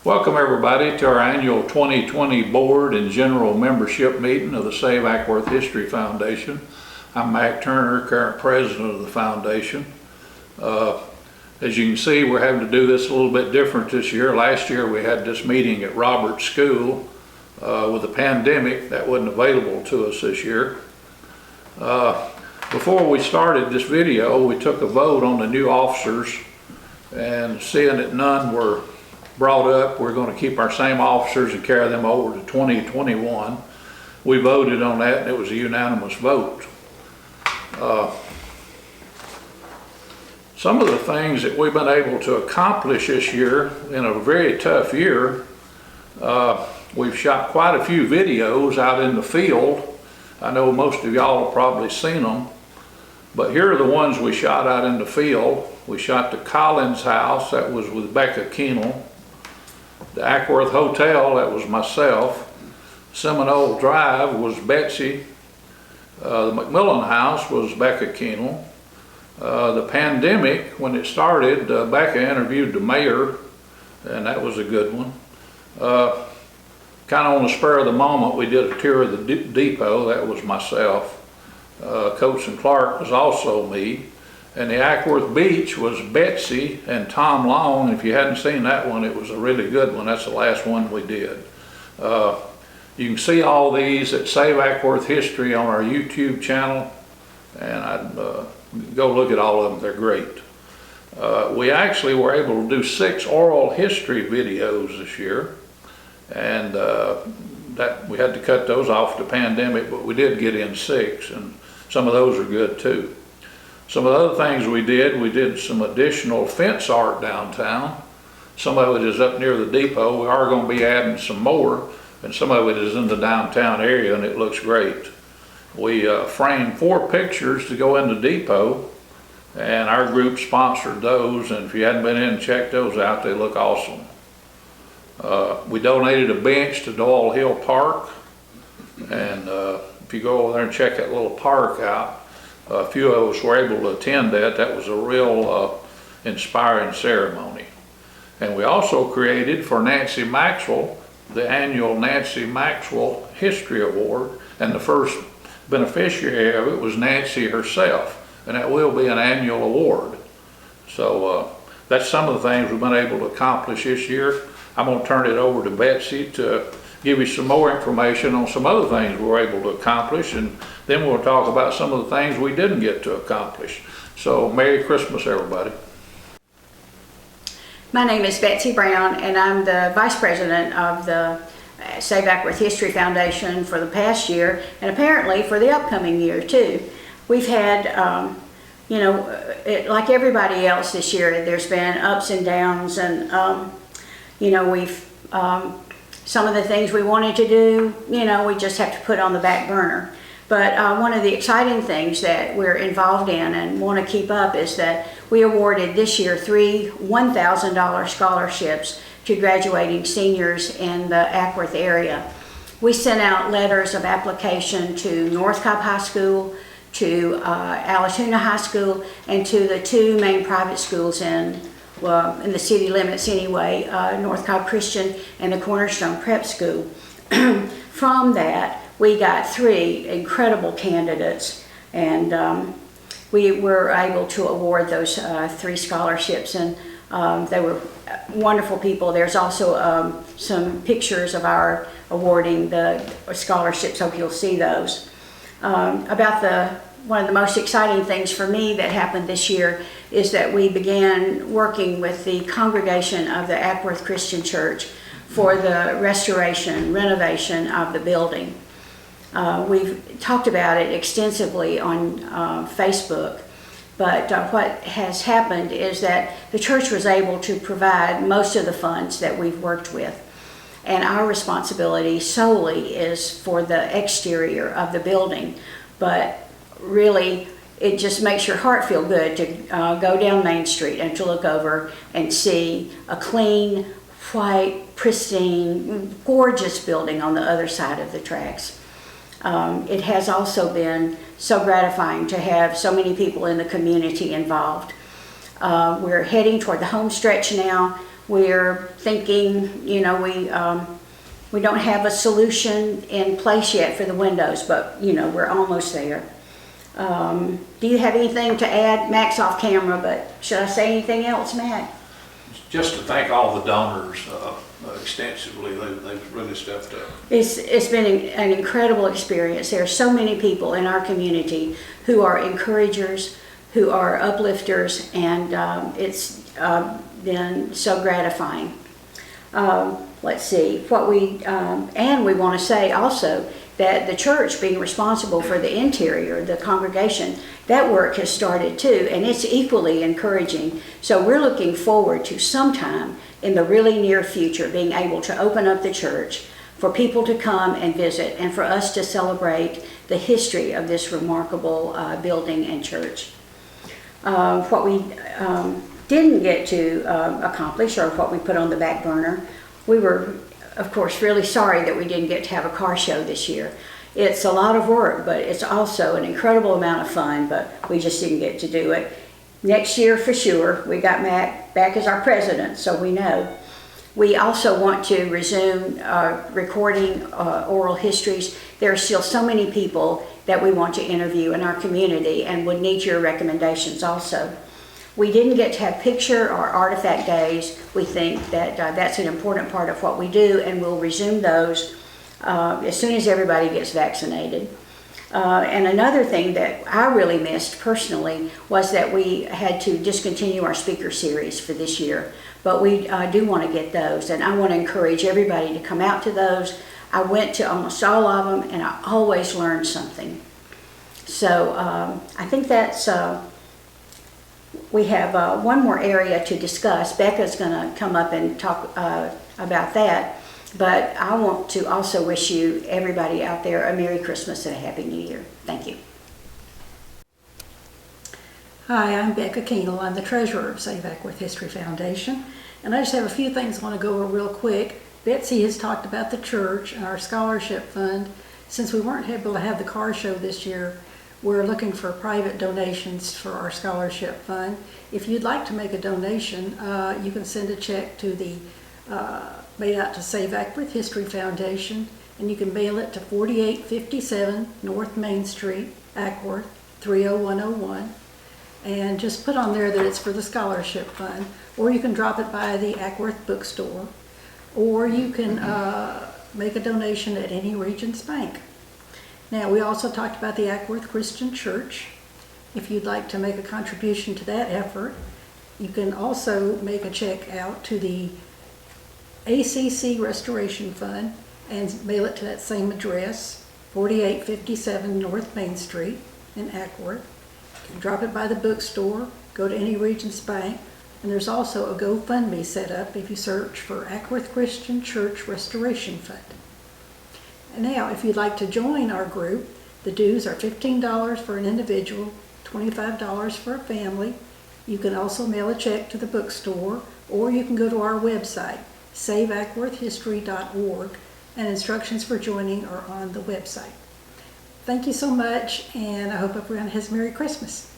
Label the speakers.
Speaker 1: Welcome everybody to our annual 2020 Board and General Membership Meeting of the Save Ackworth History Foundation. I'm Mac Turner, current president of the foundation. As you can see, we're having to do this a little bit different this year. Last year we had this meeting at Roberts School. With the pandemic, that wasn't available to us this year. Before we started this video, we took a vote on the new officers, and seeing that none were brought up, we're going to keep our same officers and carry them over to 2021. We voted on that and it was a unanimous vote. Some of the things that we've been able to accomplish this year in a very tough year, we've shot quite a few videos out in the field. I know most of y'all have probably seen them, but here are the ones we shot out in the field. We shot the Collins house, that was with Becca Kendall. The Ackworth Hotel, that was myself. Seminole Drive was Betsy. The McMillan House was Becca Kendall. The pandemic, when it started, Becca interviewed the mayor, and that was a good one. Kind of on the spur of the moment, we did a tour of the depot. That was myself. Coates and Clark was also me. And the Ackworth Beach was Betsy and Tom Long. If you hadn't seen that one, it was a really good one. That's the last one we did. You can see all these at Save Ackworth History on our YouTube channel, and I'd go look at all of them. They're great. We actually were able to do 6 oral history videos this year, and that we had to cut those off the pandemic, but we did get in 6, and some of those are good too. Some of the other things we did some additional fence art downtown. Some of it is up near the depot. We are going to be adding some more, and some of it is in the downtown area, and it looks great. We framed 4 pictures to go in the depot, and our group sponsored those, and if you hadn't been in and checked those out, they look awesome. We donated a bench to Doyle Hill Park, and if you go over there and check that little park out, a few of us were able to attend that. That was a real inspiring ceremony. And we also created for Nancy Maxwell the annual Nancy Maxwell History Award, and the first beneficiary of it was Nancy herself, and that will be an annual award. So that's some of the things we've been able to accomplish this year. I'm going to turn it over to Betsy to give you some more information on some other things we were able to accomplish, and then we'll talk about some of the things we didn't get to accomplish. So Merry Christmas, everybody.
Speaker 2: My name is Betsy Brown, and I'm the Vice President of the Save Ackworth History Foundation for the past year, and apparently for the upcoming year too. We've had, like everybody else this year, there's been ups and downs, and we've some of the things we wanted to do, we just have to put on the back burner. But one of the exciting things that we're involved in and want to keep up is that we awarded this year 3 $1,000 scholarships to graduating seniors in the Ackworth area. We sent out letters of application to North Cobb High School, to Allatoona High School, and to the 2 main private schools in the city limits anyway, North Cobb Christian and the Cornerstone Prep School. From that, we got 3 incredible candidates, and we were able to award those 3 scholarships, and they were wonderful people. There's also some pictures of our awarding the scholarships, hope you'll see those. One of the most exciting things for me that happened this year is that we began working with the congregation of the Ackworth Christian Church for the renovation of the building. We've talked about it extensively on Facebook, but what has happened is that the church was able to provide most of the funds that we've worked with, and our responsibility solely is for the exterior of the building. But really, it just makes your heart feel good to go down Main Street and to look over and see a clean, white, pristine, gorgeous building on the other side of the tracks. It has also been so gratifying to have so many people in the community involved. We're heading toward the home stretch now. We're thinking, we don't have a solution in place yet for the windows, but, we're almost there. Do you have anything to add? Mac's off camera, but should I say anything else, Mac?
Speaker 1: Just to thank all the donors extensively, they've really stepped up.
Speaker 2: It's been an incredible experience. There are so many people in our community who are encouragers, who are uplifters, and it's been so gratifying. Let's see, and we want to say also that the church being responsible for the interior, the congregation, that work has started too, and it's equally encouraging. So we're looking forward to sometime in the really near future being able to open up the church for people to come and visit and for us to celebrate the history of this remarkable building and church. What we didn't get to accomplish, or what we put on the back burner, we were, of course, really sorry that we didn't get to have a car show this year. It's a lot of work, but it's also an incredible amount of fun, but we just didn't get to do it. Next year, for sure, we got Mac back as our president, so we know. We also want to resume recording oral histories. There are still so many people that we want to interview in our community and would need your recommendations also. We didn't get to have picture or artifact days. We think that that's an important part of what we do, and we'll resume those as soon as everybody gets vaccinated. And another thing that I really missed personally was that we had to discontinue our speaker series for this year, but we do want to get those, and I want to encourage everybody to come out to those. I went to almost all of them, and I always learned something. So I think that's... we have one more area to discuss. Becca's going to come up and talk about that. But I want to also wish you, everybody out there, a Merry Christmas and a Happy New Year. Thank you.
Speaker 3: Hi, I'm Becca Kendall. I'm the treasurer of Save Ackworth History Foundation. And I just have a few things I want to go over real quick. Betsy has talked about the church and our scholarship fund. Since we weren't able to have the car show this year, we're looking for private donations for our scholarship fund. If you'd like to make a donation, you can send a check to the made out to Save Ackworth History Foundation, and you can mail it to 4857 North Main Street, Ackworth 30101, and just put on there that it's for the scholarship fund, or you can drop it by the Ackworth bookstore, or you can make a donation at any Regions Bank. Now, we also talked about the Ackworth Christian Church. If you'd like to make a contribution to that effort, you can also make a check out to the ACC Restoration Fund and mail it to that same address, 4857 North Main Street in Ackworth. You can drop it by the bookstore, go to any Regions Bank, and there's also a GoFundMe set up if you search for Ackworth Christian Church Restoration Fund. Now, if you'd like to join our group, the dues are $15 for an individual, $25 for a family. You can also mail a check to the bookstore, or you can go to our website, saveackworthhistory.org, and instructions for joining are on the website. Thank you so much, and I hope everyone has a Merry Christmas.